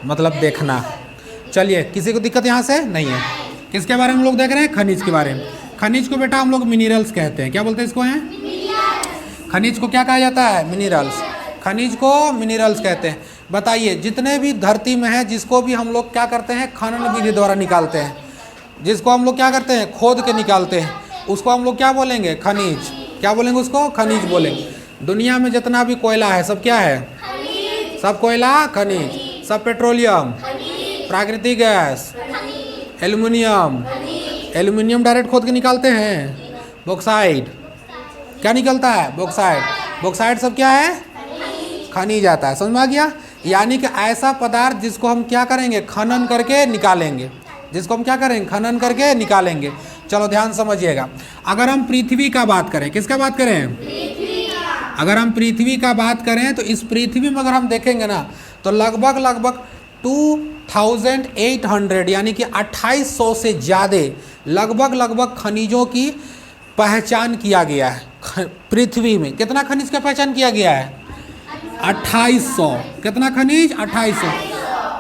मतलब देखना। चलिए, किसी को दिक्कत यहाँ से नहीं है। किसके बारे में हम लोग देख रहे हैं? खनिज के बारे में। खनिज को बेटा हम लोग मिनरल्स कहते हैं। क्या बोलते हैं इसको? हैं खनिज को क्या कहा जाता है? मिनरल्स। खनिज को मिनरल्स कहते हैं। बताइए, जितने भी धरती में है, जिसको भी हम लोग क्या करते हैं? खनन विधि द्वारा निकालते हैं। जिसको हम लोग क्या करते हैं? खोद के निकालते हैं, उसको हम लोग क्या बोलेंगे? खनिज। क्या बोलेंगे उसको? खनिज बोलेंगे। दुनिया में जितना भी कोयला है सब क्या है? सब कोयला खनिज। सब पेट्रोलियम, प्राकृतिक गैस, एल्युमिनियम। एल्युमिनियम डायरेक्ट खोद के निकालते हैं। बॉक्साइट क्या निकलता है? बॉक्साइट। बॉक्साइट सब क्या है? खनिज आता है। समझ में आ गया? यानी कि ऐसा पदार्थ जिसको हम क्या करेंगे? खनन करके निकालेंगे। जिसको हम क्या करेंगे? खनन करके निकालेंगे। चलो ध्यान समझिएगा। अगर हम पृथ्वी का बात करें, किसका बात करें? अगर हम पृथ्वी का बात करें तो इस पृथ्वी में अगर हम देखेंगे ना, तो लगभग 2800 यानी कि 2800 से ज़्यादा लगभग खनिजों की पहचान किया गया है। पृथ्वी में कितना खनिज का पहचान किया गया है? 2800। कितना खनिज? 2800।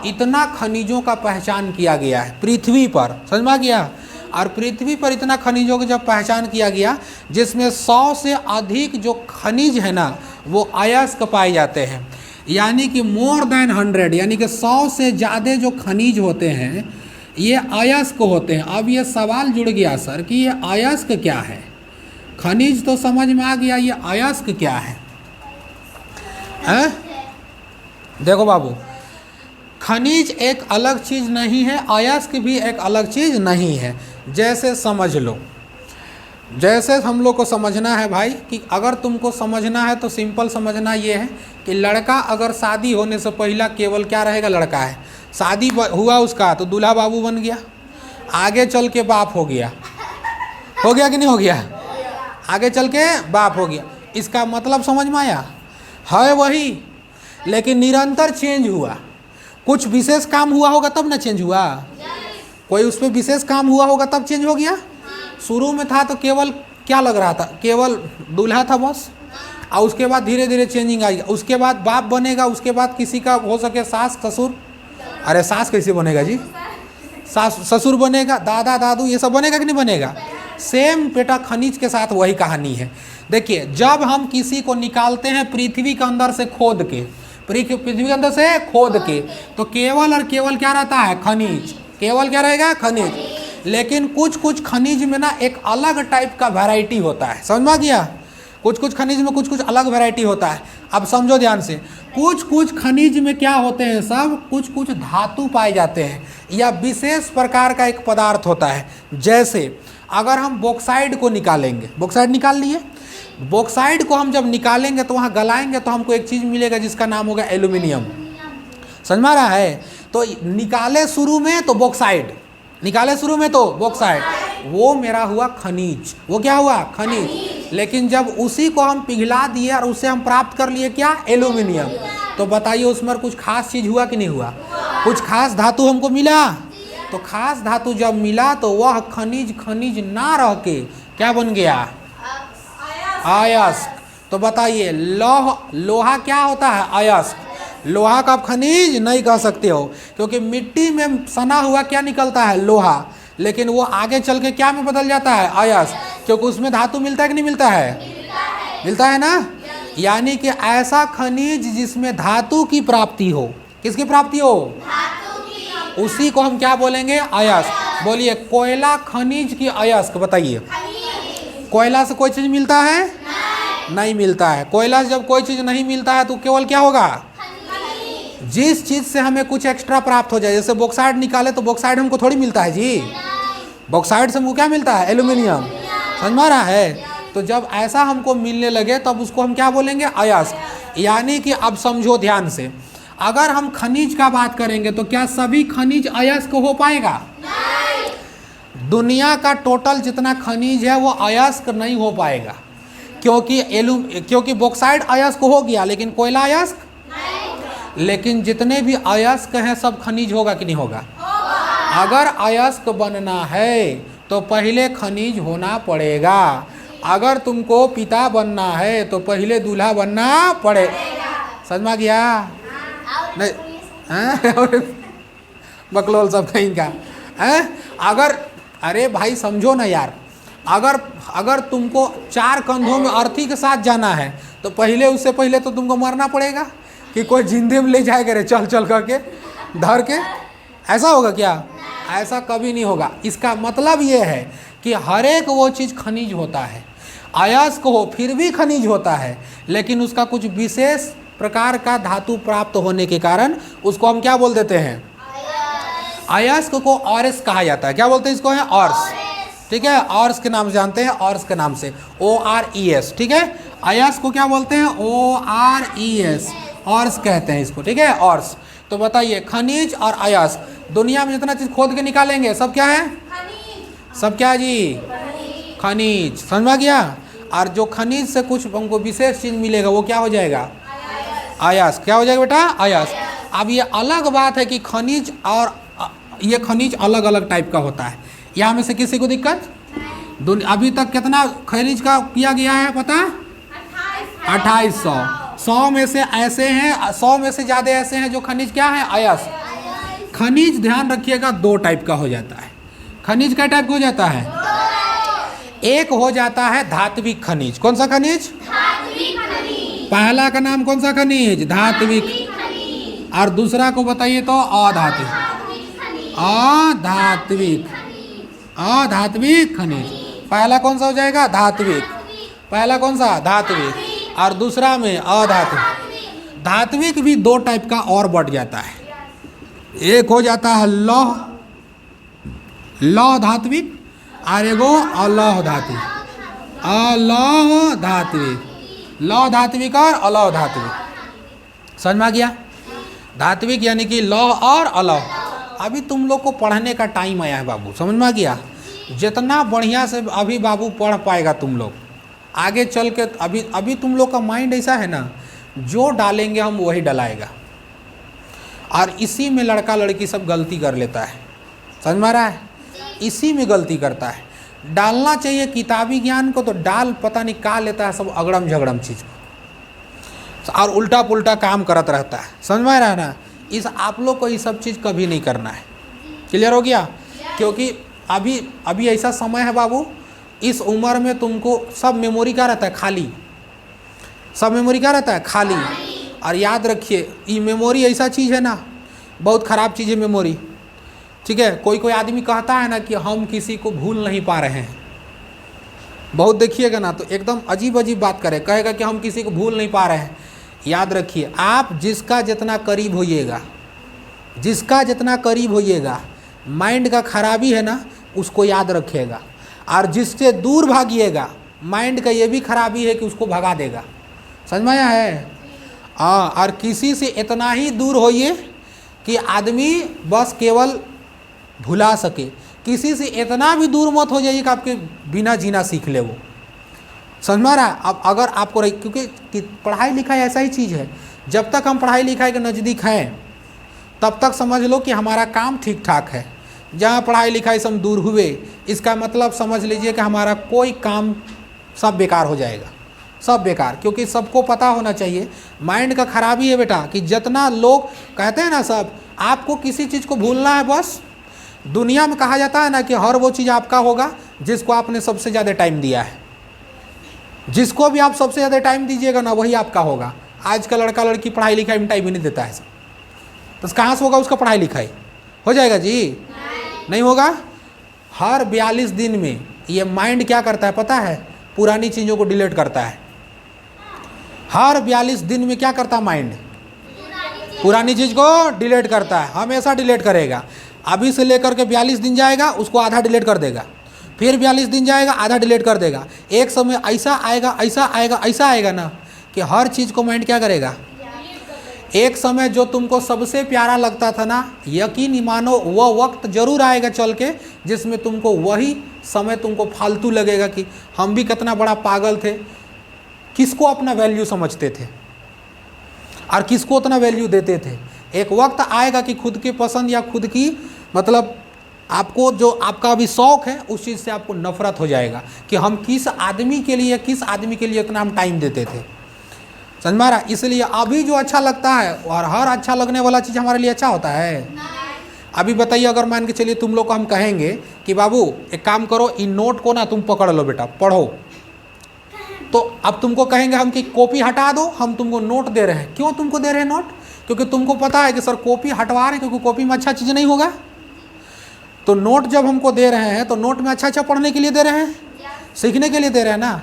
इतना खनिजों का पहचान किया गया है पृथ्वी पर। समझ में आ गया? और पृथ्वी पर इतना खनिजों की जब पहचान किया गया, जिसमें 100 से अधिक जो खनिज है ना, वो अयस्क पाए जाते हैं। यानी कि मोर देन 100, यानी कि 100 से ज़्यादा जो खनिज होते हैं ये अयस्क होते हैं। अब ये सवाल जुड़ गया सर कि ये अयस्क क्या है? खनिज तो समझ में आ गया, ये अयस्क क्या है? देखो बाबू, खनिज एक अलग चीज़ नहीं है, अयस्क भी एक अलग चीज़ नहीं है। जैसे समझ लो, जैसे हम लोग को समझना है भाई कि अगर तुमको समझना है तो सिंपल समझना ये है कि लड़का अगर शादी होने से पहला केवल क्या रहेगा? लड़का है। शादी हुआ उसका तो दूल्हा बाबू बन गया, आगे चल के बाप हो गया कि नहीं हो गया? आगे चल के बाप हो गया। इसका मतलब समझ में आया? है वही, लेकिन निरंतर चेंज हुआ। कुछ विशेष काम हुआ होगा तब ना चेंज हुआ। कोई उस पर विशेष काम हुआ होगा तब चेंज हो गया। शुरू में था तो केवल क्या लग रहा था? केवल दूल्हा था बस। और उसके बाद धीरे धीरे चेंजिंग आई। उसके बाद बाप बनेगा, उसके बाद किसी का हो सके सास ससुर। अरे सास कैसे बनेगा जी? सास ससुर बनेगा, दादा दादू, ये सब बनेगा कि नहीं बनेगा? सेम बेटा खनिज के साथ वही कहानी है। देखिए, जब हम किसी को निकालते हैं पृथ्वी के अंदर से खोद के, पृथ्वी के अंदर से खोद के, तो केवल और केवल क्या रहता है? खनिज। केवल क्या रहेगा? खनिज। लेकिन कुछ खनिज में ना एक अलग टाइप का वैरायटी होता है। समझ में आ गया? कुछ खनिज में कुछ अलग वैरायटी होता है। अब समझो ध्यान से, कुछ खनिज में क्या होते हैं सब? कुछ धातु पाए जाते हैं या विशेष प्रकार का एक पदार्थ होता है। जैसे अगर हम बॉक्साइड को निकालेंगे, बॉक्साइड निकाल लिए, बॉक्साइड को हम जब निकालेंगे तो वहाँ गलाएंगे तो हमको एक चीज़ मिलेगा जिसका नाम होगा एल्यूमिनियम। समझ में आ रहा है? तो निकाले शुरू में तो बॉक्साइड, निकाले शुरू में तो बॉक्साइड, वो मेरा हुआ खनिज। वो क्या हुआ? खनिज। लेकिन जब उसी को हम पिघला दिए और उससे हम प्राप्त कर लिए क्या? एल्यूमिनियम। तो बताइए उसमें कुछ खास चीज़ हुआ कि नहीं हुआ? कुछ खास धातु हमको मिला। तो खास धातु जब मिला तो वह खनिज ना रह के क्या बन गया? अयस्क। तो बताइए लोहा क्या होता है? अयस्क। लोहा का आप खनिज नहीं कह सकते हो, क्योंकि मिट्टी में सना हुआ क्या निकलता है? लोहा। लेकिन वो आगे चल के क्या में बदल जाता है? अयस्क, क्योंकि उसमें धातु मिलता है कि नहीं मिलता है? मिलता है ना। यानी कि ऐसा खनिज जिसमें धातु की प्राप्ति हो। किसकी प्राप्ति हो? उसी को हम क्या बोलेंगे? अयस्क। बोलिए, कोयला खनिज की अयस्क। बताइए, कोयला से कोई चीज़ मिलता है? नहीं मिलता है। कोयला से जब कोई चीज़ नहीं मिलता है तो केवल क्या होगा? जिस चीज़ से हमें कुछ एक्स्ट्रा प्राप्त हो जाए, जैसे बॉक्साइड निकाले तो बॉक्साइड हमको थोड़ी मिलता है जी। बॉक्साइड से हमको क्या मिलता है? एल्यूमिनियम। समझ में आ रहा है? तो जब ऐसा हमको मिलने लगे तब उसको हम क्या बोलेंगे? अयस्क। यानी कि अब समझो ध्यान से, अगर हम खनिज का बात करेंगे तो क्या सभी खनिज अयस्क हो पाएगा? दुनिया का टोटल जितना खनिज है वो अयस्क नहीं हो पाएगा, क्योंकि बॉक्साइड अयस्क हो गया लेकिन कोयला अयस्क। लेकिन जितने भी अयस्क हैं सब खनिज होगा कि नहीं होगा? अगर अयस्क बनना है तो पहले खनिज होना पड़ेगा। अगर तुमको पिता बनना है तो पहले दूल्हा बनना पड़ेगा। समझ में आ गया? नहीं, बकलोल सब कहीं का हैं। अगर अरे भाई समझो ना यार, अगर तुमको 4 कंधों में अर्थी के साथ जाना है तो उससे पहले तो तुमको मरना पड़ेगा कि कोई जिंदे में ले जाएगा रे चल चल करके धर के। ऐसा होगा क्या? ऐसा कभी नहीं होगा। इसका मतलब ये है कि हर एक वो चीज़ खनिज होता है, अयस्क हो फिर भी खनिज होता है, लेकिन उसका कुछ विशेष प्रकार का धातु प्राप्त होने के कारण उसको हम क्या बोल देते हैं? अयस्क को ऑर्स कहा जाता है। क्या बोलते हैं इसको? है ऑर्स। ठीक है, ऑर्स के नाम से जानते हैं, ऑर्स के नाम से, ORES। ठीक है, अयस्क को क्या बोलते हैं? ORES, ऑर्स कहते हैं इसको। ठीक है, ऑर्स। तो बताइए, खनिज और अयस्क दुनिया में जितना चीज खोद के निकालेंगे सब क्या है? सब क्या है जी? खनिज। समझ में गया? और जो खनिज से कुछ हमको विशेष चीज मिलेगा वो क्या हो जाएगा? अयस्क। क्या हो जाएगा बेटा? अयस्क। अब ये अलग बात है कि खनिज और ये खनिज अलग अलग टाइप का होता है। यहाँ में से किसी को दिक्कत? अभी तक कितना खनिज का किया गया है पता? 2800। 100 में से ऐसे हैं, 100 में से ज़्यादा ऐसे हैं जो खनिज क्या है? अयस्क। खनिज ध्यान रखिएगा 2 टाइप का हो जाता है। खनिज क्या टाइप का हो जाता है? एक हो जाता है धात्विक खनिज। कौन सा खनिज? पहला का नाम कौन सा खनिज? धात्विक। और दूसरा को बताइए तो अधात्विक। अधात्विक खनिज। पहला कौन सा हो जाएगा? धात्विक। पहला कौन सा? धात्विक। और दूसरा में अधात्विक। धात्विक भी 2 टाइप का और बढ़ जाता है। एक हो जाता है लौह धात्विक और एगो अलौह धात्विक। अलौह धात्विक, लौह धात्विक और अलौह धात्विक। समझ में आ गया? धात्विक यानी कि लौह और अलौह। अभी तुम लोग को पढ़ने का टाइम आया है बाबू, समझ में आ गया? जितना बढ़िया से अभी बाबू पढ़ पाएगा तुम लोग आगे चल के। अभी तुम लोग का माइंड ऐसा है ना, जो डालेंगे हम वही डलाएगा। और इसी में लड़का लड़की सब गलती कर लेता है। समझ में आ रहा है? इसी में गलती करता है। डालना चाहिए किताबी ज्ञान को, तो डाल पता नहीं का लेता है सब अगड़म झगड़म चीज़ को, और उल्टा पुल्टा काम करत रहता है। समझ में आ रहा है ना? आप लोग को ये सब चीज़ कभी नहीं करना है। क्लियर हो गया? क्योंकि अभी ऐसा समय है बाबू, इस उम्र में तुमको सब मेमोरी क्या रहता है? खाली। सब मेमोरी क्या रहता है? खाली। और याद रखिए, ये मेमोरी ऐसा चीज़ है ना, बहुत ख़राब चीज़ है मेमोरी। ठीक है, कोई आदमी कहता है ना कि हम किसी को भूल नहीं पा रहे हैं, बहुत देखिएगा ना तो एकदम अजीब अजीब बात करे, कहेगा कि हम किसी को भूल नहीं पा रहे हैं। याद रखिए, आप जिसका जितना करीब होइएगा, माइंड का खराबी है ना उसको याद रखिएगा, और जिससे दूर भागिएगा माइंड का ये भी खराबी है कि उसको भगा देगा। समझ में आया है? और किसी से इतना ही दूर होइए कि आदमी बस केवल भुला सके। किसी से इतना भी दूर मत हो जाइए कि आपके बिना जीना सीख ले वो। समझ में आ रहा है? अब अगर आपको क्योंकि पढ़ाई लिखाई ऐसा ही चीज़ है, जब तक हम पढ़ाई लिखाई के नज़दीक हैं तब तक समझ लो कि हमारा काम ठीक ठाक है। जहाँ पढ़ाई लिखाई से हम दूर हुए, इसका मतलब समझ लीजिए कि हमारा कोई काम सब बेकार हो जाएगा, सब बेकार। क्योंकि सबको पता होना चाहिए, माइंड का खराबी है बेटा कि जितना लोग कहते हैं ना, सब आपको किसी चीज़ को भूलना है बस। दुनिया में कहा जाता है ना कि हर वो चीज़ आपका होगा जिसको आपने सबसे ज़्यादा टाइम दिया है। जिसको भी आप सबसे ज़्यादा टाइम दीजिएगा ना वही आपका होगा। आज का लड़का लड़की पढ़ाई लिखाई में टाइम ही नहीं देता है, तो कहाँ से होगा उसका पढ़ाई लिखाई? हो जाएगा जी? नहीं होगा। हर 42 दिन में ये माइंड क्या करता है पता है? पुरानी चीज़ों को डिलीट करता है। हर 42 दिन में क्या करता है माइंड? पुरानी चीज़ को डिलीट करता है, हमेशा डिलीट करेगा। अभी से लेकर के 42 दिन जाएगा, उसको आधा डिलीट कर देगा, फिर 42 दिन जाएगा, आधा डिलीट कर देगा। एक समय ऐसा आएगा ना कि हर चीज़ को माइंड क्या करेगा? एक समय जो तुमको सबसे प्यारा लगता था ना, यकीन मानो वह वक्त जरूर आएगा चल के जिसमें तुमको वही समय तुमको फालतू लगेगा कि हम भी कितना बड़ा पागल थे, किसको अपना वैल्यू समझते थे और किसको उतना वैल्यू देते थे। एक वक्त आएगा कि खुद की पसंद या खुद की मतलब आपको जो आपका अभी शौक़ है उस चीज़ से आपको नफरत हो जाएगा कि हम किस आदमी के लिए उतना हम टाइम देते थे। समझ में आ रहा है? इसलिए अभी जो अच्छा लगता है और हर अच्छा लगने वाला चीज़ हमारे लिए अच्छा होता है? अभी बताइए, अगर मान के चलिए तुम लोग को हम कहेंगे कि बाबू एक काम करो, इन नोट को ना तुम पकड़ लो बेटा, पढ़ो, तो अब तुमको कहेंगे हम कि कॉपी हटा दो, हम तुमको नोट दे रहे हैं। क्यों तुमको दे रहे हैं नोट? क्योंकि तुमको पता है कि सर कॉपी हटवा रहे हैं क्योंकि कॉपी में अच्छा चीज़ नहीं होगा। तो नोट जब हमको दे रहे हैं तो नोट में अच्छा अच्छा पढ़ने के लिए दे रहे हैं, सीखने के लिए दे रहे हैं ना।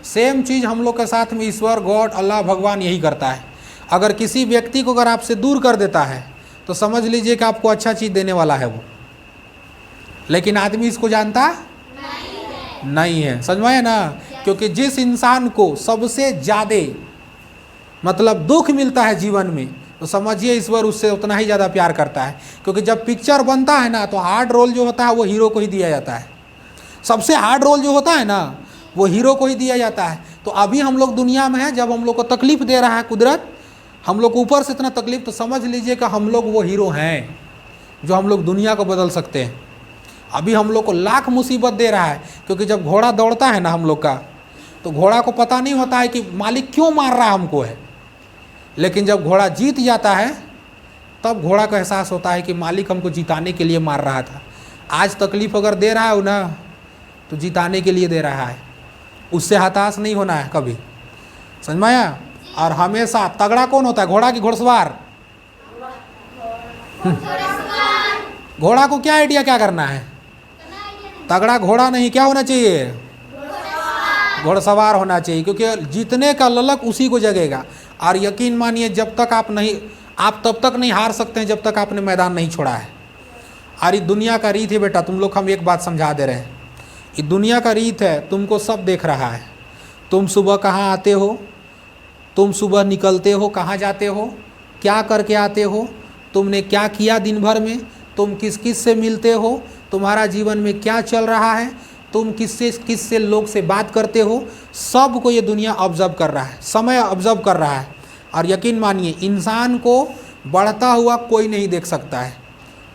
सेम चीज़ हम लोग के साथ में ईश्वर, गॉड, अल्लाह, भगवान यही करता है। अगर किसी व्यक्ति को अगर आपसे दूर कर देता है तो समझ लीजिए कि आपको अच्छा चीज़ देने वाला है वो, लेकिन आदमी इसको जानता नहीं है। समझ में आया ना? क्योंकि जिस इंसान को सबसे ज़्यादा मतलब दुख मिलता है जीवन में, तो समझिए ईश्वर उससे उतना ही ज़्यादा प्यार करता है। क्योंकि जब पिक्चर बनता है ना तो हार्ड रोल जो होता है वो हीरो को ही दिया जाता है। सबसे हार्ड रोल जो होता है ना वो हीरो को ही दिया जाता है। तो अभी हम लोग दुनिया में हैं, जब हम लोग को तकलीफ़ दे रहा है कुदरत, हम लोग को ऊपर से इतना तकलीफ, तो समझ लीजिए कि हम लोग वो हीरो हैं जो हम लोग दुनिया को बदल सकते हैं। अभी हम लोग को लाख मुसीबत दे रहा है, क्योंकि जब घोड़ा दौड़ता है ना हम लोग का, तो घोड़ा को पता नहीं होता है कि मालिक क्यों मार रहा हमको है। लेकिन जब घोड़ा जीत जाता है तब घोड़ा को एहसास होता है कि मालिक हमको जिताने के लिए मार रहा था। आज तकलीफ़ अगर दे रहा है ना तो जिताने के लिए दे रहा है, उससे हताश नहीं होना है कभी। समझ में आया? और हमेशा तगड़ा कौन होता है, घोड़ा की घोड़सवार? घोड़ा को क्या आइडिया क्या करना है? तगड़ा घोड़ा नहीं, क्या होना चाहिए? घोड़सवार होना चाहिए, क्योंकि जीतने का ललक उसी को जगेगा। और यकीन मानिए जब तक आप तब तक नहीं हार सकते हैं जब तक आपने मैदान नहीं छोड़ा है। और ये दुनिया का रीत है बेटा, तुम लोग हम एक बात समझा दे रहे हैं, ये दुनिया का रीत है, तुमको सब देख रहा है। तुम सुबह कहाँ आते हो, तुम सुबह निकलते हो कहाँ जाते हो, क्या करके आते हो, तुमने क्या किया दिन भर में, तुम किस किस से मिलते हो, तुम्हारा जीवन में क्या चल रहा है, तुम किससे लोग से बात करते हो, सब को ये दुनिया ऑब्जर्व कर रहा है, समय ऑब्जर्व कर रहा है। और यकीन मानिए इंसान को बढ़ता हुआ कोई नहीं देख सकता है,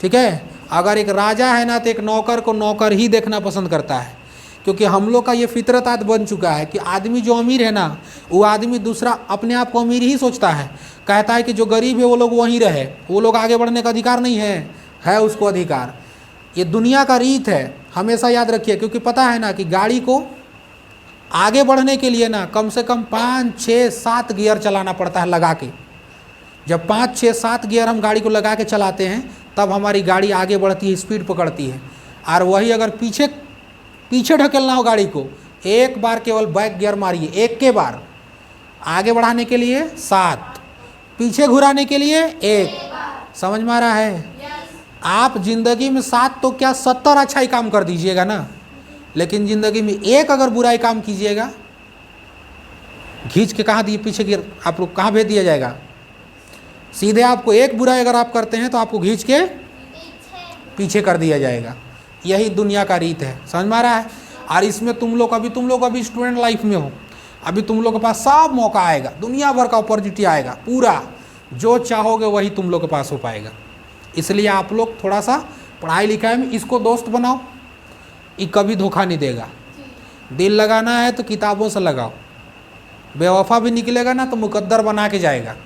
ठीक है। अगर एक राजा है ना तो एक नौकर को नौकर ही देखना पसंद करता है, क्योंकि हम लोग का ये फितरत आज बन चुका है कि आदमी जो अमीर है ना वो आदमी दूसरा अपने आप को अमीर ही सोचता है, कहता है कि जो गरीब है वो लोग वहीं रहे, वो लोग आगे बढ़ने का अधिकार नहीं है उसको अधिकार। ये दुनिया का रीत है, हमेशा याद रखिए। क्योंकि पता है ना कि गाड़ी को आगे बढ़ने के लिए ना कम से कम 5, 6, 7 गियर चलाना पड़ता है लगा के। जब 5, 6, 7 गियर हम गाड़ी को लगा के चलाते हैं तब हमारी गाड़ी आगे बढ़ती है, स्पीड पकड़ती है। और वही अगर पीछे ढकेलना हो गाड़ी को, एक बार केवल बैक गियर मारिए, एक के बार, आगे बढ़ाने के लिए 7, पीछे घुराने के लिए 1। समझ में आ रहा है? आप जिंदगी में 7 तो क्या 70 अच्छा ही काम कर दीजिएगा ना, लेकिन जिंदगी में एक अगर बुराई काम कीजिएगा, खींच के कहाँ दिए पीछे गिर, आप लोग कहाँ भेज दिया जाएगा? सीधे आपको एक बुराई अगर आप करते हैं तो आपको खींच के पीछे कर दिया जाएगा। यही दुनिया का रीत है, समझ में आ रहा है? और इसमें तुम लोग अभी स्टूडेंट लाइफ में हो, अभी तुम लोग के पास सब मौका आएगा, दुनिया भर का अपॉर्चुनिटी आएगा, पूरा जो चाहोगे वही तुम लोग के पास हो पाएगा। इसलिए आप लोग थोड़ा सा पढ़ाई लिखाई में इसको दोस्त बनाओ, ये कभी धोखा नहीं देगा। दिल लगाना है तो किताबों से लगाओ, बेवफा भी निकलेगा ना तो मुकद्दर बना के जाएगा।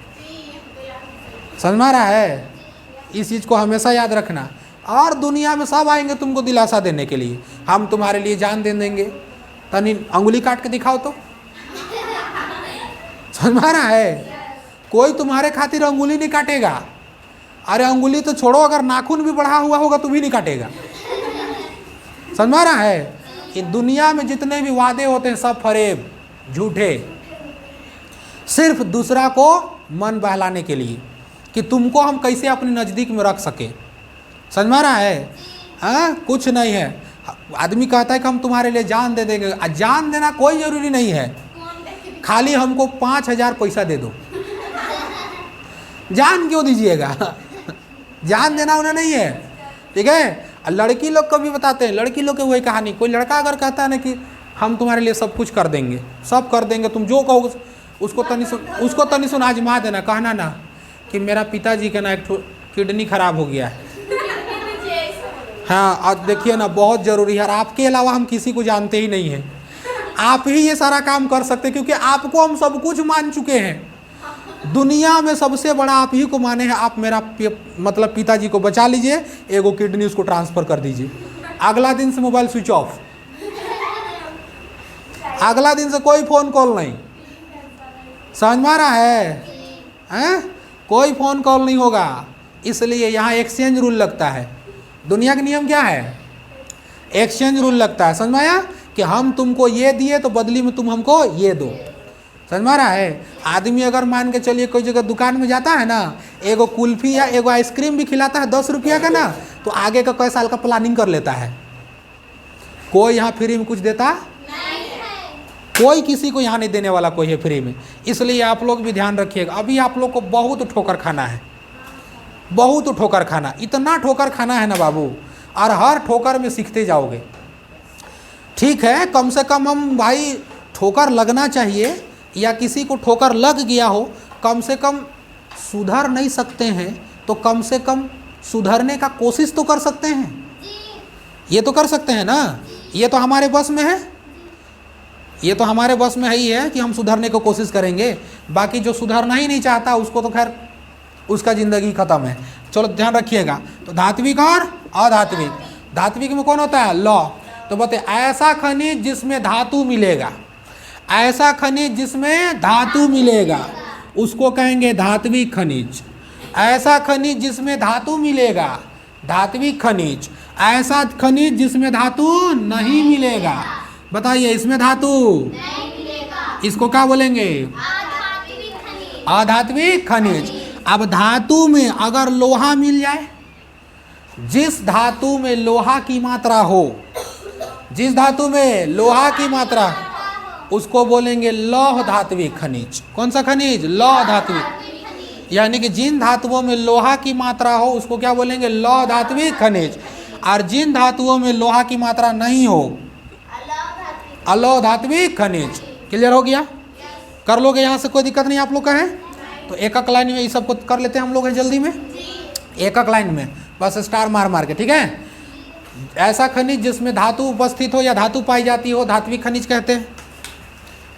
समझ में आ रहा है? इस चीज़ को हमेशा याद रखना। और दुनिया में सब आएंगे तुमको दिलासा देने के लिए, हम तुम्हारे लिए जान दे देंगे, तनी अंगुली काट के दिखाओ तो। समझ में आ रहा है? कोई तुम्हारे खातिर अंगुली नहीं काटेगा। अरे अंगुली तो छोड़ो, अगर नाखून भी बढ़ा हुआ होगा तो भी नहीं काटेगा। समझ में आ रहा है? ये दुनिया में जितने भी वादे होते हैं सब फरेब, झूठे, सिर्फ दूसरा को मन बहलाने के लिए कि तुमको हम कैसे अपने नज़दीक में रख सके। समझ में आ रहा है? हाँ, कुछ नहीं है। आदमी कहता है कि हम तुम्हारे लिए जान दे देंगे, जान देना कोई ज़रूरी नहीं है, खाली हमको 5,000 पैसा दे दो। जान क्यों दीजिएगा? जान देना उन्हें नहीं है, ठीक है। लड़की लोग को भी बताते हैं, लड़की लोग की वही कहानी। कोई लड़का अगर कहता है ना कि हम तुम्हारे लिए सब कुछ कर देंगे, सब कर देंगे, तुम जो कहो उसको तनी सुन आजमा देना, कहना ना कि मेरा पिताजी का ना एक किडनी खराब हो गया है। हाँ, और देखिए ना बहुत ज़रूरी है, और आपके अलावा हम किसी को जानते ही नहीं हैं, आप ही ये सारा काम कर सकते, क्योंकि आपको हम सब कुछ मान चुके हैं। दुनिया में सबसे बड़ा आप ही को माने हैं, आप मेरा मतलब पिताजी को बचा लीजिए, एगो किडनी उसको ट्रांसफर कर दीजिए, अगला दिन से मोबाइल स्विच ऑफ, अगला दिन से कोई फोन कॉल नहीं। समझ में आ रहा है? हैं? कोई फोन कॉल नहीं होगा। इसलिए यहाँ एक्सचेंज रूल लगता है। दुनिया का नियम क्या है? एक्सचेंज रूल लगता है। समझ में आया? कि हम तुमको ये दिए तो बदली में तुम हमको ये दो। समझ में आ रहा है? आदमी अगर मान के चलिए कोई जगह दुकान में जाता है ना, एगो कुल्फी या एगो आइसक्रीम भी खिलाता है 10 रुपया का ना, तो आगे का कई साल का प्लानिंग कर लेता है। कोई यहाँ फ्री में कुछ देता नहीं है। कोई किसी को यहाँ नहीं देने वाला कोई है फ्री में। इसलिए आप लोग भी ध्यान रखिएगा। अभी आप लोग को बहुत ठोकर खाना है, बहुत ठोकर खाना, इतना ठोकर खाना है ना बाबू, और हर ठोकर में सीखते जाओगे। ठीक है, कम से कम हम भाई ठोकर लगना चाहिए, या किसी को ठोकर लग गया हो, कम से कम सुधर नहीं सकते हैं तो कम से कम सुधरने का कोशिश तो कर सकते हैं। ये तो कर सकते हैं ना, ये तो हमारे बस में है, ये तो हमारे बस में ही है कि हम सुधरने की कोशिश करेंगे। बाकी जो सुधरना ही नहीं चाहता उसको तो खैर उसका ज़िंदगी ख़त्म है। चलो ध्यान रखिएगा। तो धात्विक और अधात्विक, धात्विक में कौन होता है? लौ। तो बोलते ऐसा खनिज जिसमें धातु मिलेगा, ऐसा खनिज जिसमें धातु मिलेगा उसको कहेंगे धात्विक खनिज। ऐसा खनिज जिसमें धातु मिलेगा धात्विक खनिज। ऐसा खनिज जिसमें धातु नहीं मिलेगा, बताइए इसमें धातु नहीं मिलेगा, इसको क्या बोलेंगे? अधात्विक खनिज। अब धातु में अगर लोहा मिल जाए, जिस धातु में लोहा की मात्रा हो, जिस धातु में लोहा की मात्रा, उसको बोलेंगे लौह धात्विक खनिज। कौन सा खनिज? लौह धात्विक। यानी कि जिन धातुओं में लोहा की मात्रा हो उसको क्या बोलेंगे? लौह धात्विक खनिज। और जिन धातुओं में लोहा की मात्रा नहीं हो, अलौह धात्विक खनिज। क्लियर हो गया? कर लोगे? यहाँ से कोई दिक्कत नहीं आप लोग का है? तो एक एक लाइन में ये सब कर लेते हैं हम लोग जल्दी में, एक एक लाइन में बस स्टार मार मार के। ठीक है? ऐसा खनिज जिसमें धातु उपस्थित हो या धातु पाई जाती हो धात्विक खनिज कहते हैं।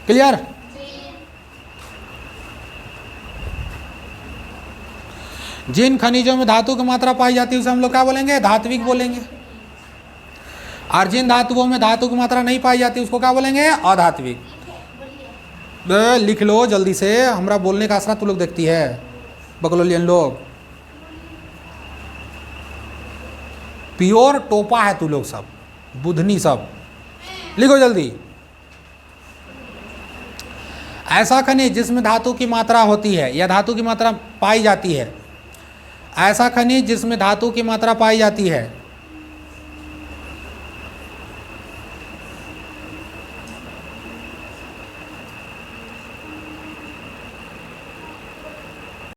क्लियर? जिन खनिजों में धातु की मात्रा पाई जाती है उसे हम लोग क्या बोलेंगे? धात्विक बोलेंगे। और जिन धातुओं में धातु की मात्रा नहीं पाई जाती उसको क्या बोलेंगे? अधात्विक। लिख लो जल्दी से, हमारा बोलने का असरा तू लोग देखती है बकलोलियन लोग। प्योर टोपा है तू लोग सब, बुधनी सब। लिखो जल्दी। ऐसा खनिज जिसमें धातु की मात्रा होती है या धातु की मात्रा पाई जाती है, ऐसा खनिज जिसमें धातु की मात्रा पाई जाती है